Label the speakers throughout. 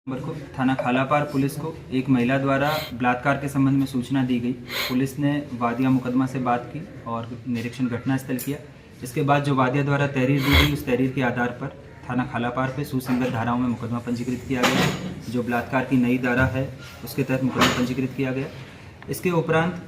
Speaker 1: Number को थाना Khalapar police को एक महिला द्वारा बलात्कार के संबंध में सूचना दी गई। पुलिस ने वादिया मुकदमा से बात की और निरीक्षण घटनास्थल किया। इसके बाद जो वादिया द्वारा तहरीर दी गई, उस तहरीर के आधार पर थाना खालापार पे सुसंगत धाराओं में मुकदमा पंजीकृत किया गया। जो बलात्कार की नई धारा है उसके तहत मुकदमा पंजीकृत किया गया। इसके उपरांत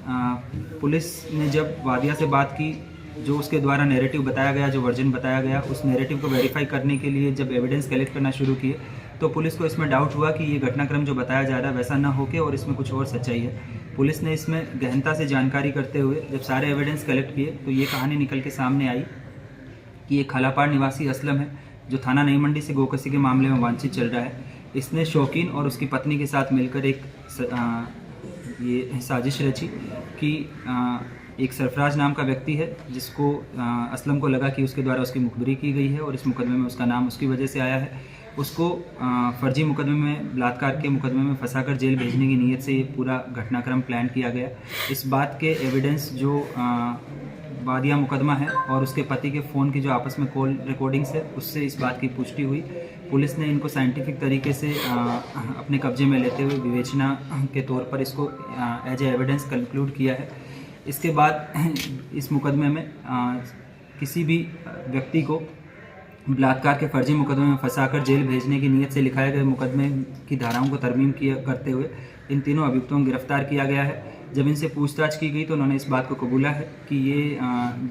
Speaker 1: पुलिस ने जब वादिया से बात की, जो उसके द्वारा नैरेटिव बताया गया, जो वर्जन बताया गया, उस नैरेटिव को वेरीफाई करने के लिए जब एविडेंस कलेक्ट करना शुरू किए तो पुलिस को इसमें डाउट हुआ कि ये घटनाक्रम जो बताया जा रहा है वैसा ना होके और इसमें कुछ और सच्चाई है। पुलिस ने इसमें गहनता से जानकारी करते हुए जब सारे एविडेंस कलेक्ट किए तो ये कहानी निकल के सामने आई कि ये खालापार निवासी असलम है, जो थाना नई मंडी से गोकसी के मामले में वांछित चल रहा है। इसने शौकीन और उसकी पत्नी के साथ मिलकर ये साजिश रची कि एक सरफराज नाम का व्यक्ति है जिसको असलम को लगा कि उसके द्वारा उसकी मुखबिरी की गई है और इस मुकदमे में उसका नाम उसकी वजह से आया है। उसको फर्जी मुकदमे में, बलात्कार के मुकदमे में फंसाकर जेल भेजने की नीयत से ये पूरा घटनाक्रम प्लान किया गया। इस बात के एविडेंस जो वादिया मुकदमा है और उसके पति के फ़ोन की जो आपस में कॉल रिकॉर्डिंग्स है, उससे इस बात की पुष्टि हुई। पुलिस ने इनको साइंटिफिक तरीके से अपने कब्जे में लेते हुए विवेचना के तौर पर इसको एज ए एविडेंस कंक्लूड किया है। इसके बाद इस मुकदमे में किसी भी व्यक्ति को बलात्कार के फर्जी मुकदमे में फंसाकर जेल भेजने की नीयत से लिखाए गए मुकदमे की धाराओं को तरमीम करते हुए इन तीनों अभियुक्तों को गिरफ्तार किया गया है। जब इनसे पूछताछ की गई तो उन्होंने इस बात को कबूला है कि ये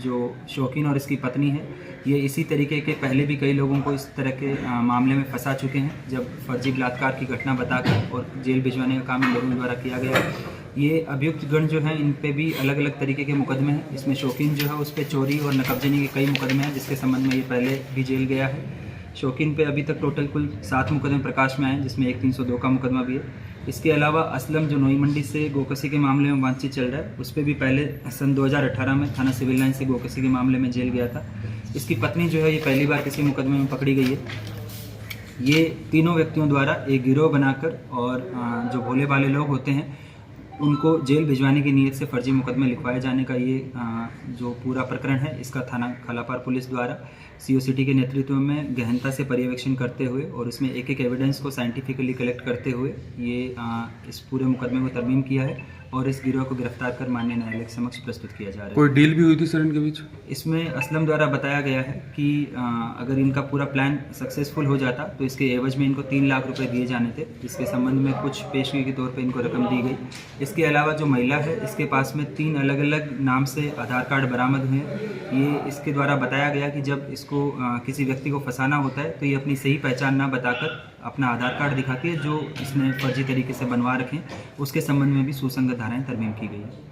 Speaker 1: जो शौकीन और इसकी पत्नी है, ये इसी तरीके के पहले भी कई लोगों को इस तरह के मामले में फंसा चुके हैं, जब फर्जी बलात्कार की घटना बताकर और जेल भिजवाने का काम इन लोगों द्वारा किया गया है। ये अभियुक्त गण जो हैं, इन पे भी अलग अलग तरीके के मुकदमे हैं। इसमें शौकीन जो है उस पर चोरी और नकबजनी के कई मुकदमे हैं, जिसके संबंध में ये पहले भी जेल गया है। शौकीन पे अभी तक टोटल कुल 7 मुकदमे प्रकाश में आए, जिसमें एक 302 का मुकदमा भी है। इसके अलावा असलम जो नई मंडी से गोकसी के मामले में वांछित चल रहा है, उस पर भी पहले सन 2018 में थाना सिविल लाइन से गोकसी के मामले में जेल गया था। इसकी पत्नी जो है ये पहली बार किसी मुकदमे में पकड़ी गई है। ये तीनों व्यक्तियों द्वारा एक गिरोह बनाकर और जो भोले भाले लोग होते हैं उनको जेल भिजवाने की नीयत से फर्जी मुकदमे लिखवाए जाने का ये जो पूरा प्रकरण है, इसका थाना खालापार पुलिस द्वारा COCT के नेतृत्व में गहनता से पर्यवेक्षण करते हुए और इसमें एक एक एविडेंस को साइंटिफिकली कलेक्ट करते हुए ये इस पूरे मुकदमे को तरमीम किया है और इस गिरोह को गिरफ्तार कर माननीय न्यायालय के समक्ष प्रस्तुत किया जा रहा है।
Speaker 2: कोई डील भी हुई थी सर इनके बीच?
Speaker 1: इसमें असलम द्वारा बताया गया है कि अगर इनका पूरा प्लान सक्सेसफुल हो जाता तो इसके एवज में इनको 3 लाख रुपए दिए जाने थे, जिसके संबंध में कुछ पेशगी के तौर पे इनको रकम दी गई। इसके अलावा जो महिला है, इसके पास में 3 अलग अलग नाम से आधार कार्ड बरामद हुए हैं। ये इसके द्वारा बताया गया कि जब इसको किसी व्यक्ति को फंसाना होता है तो ये अपनी सही पहचान ना बताकर अपना आधार कार्ड दिखाती है, जो इसने फर्जी तरीके से बनवा रखे, उसके संबंध में भी सुसंगत धाराएं तरमीम की गई है।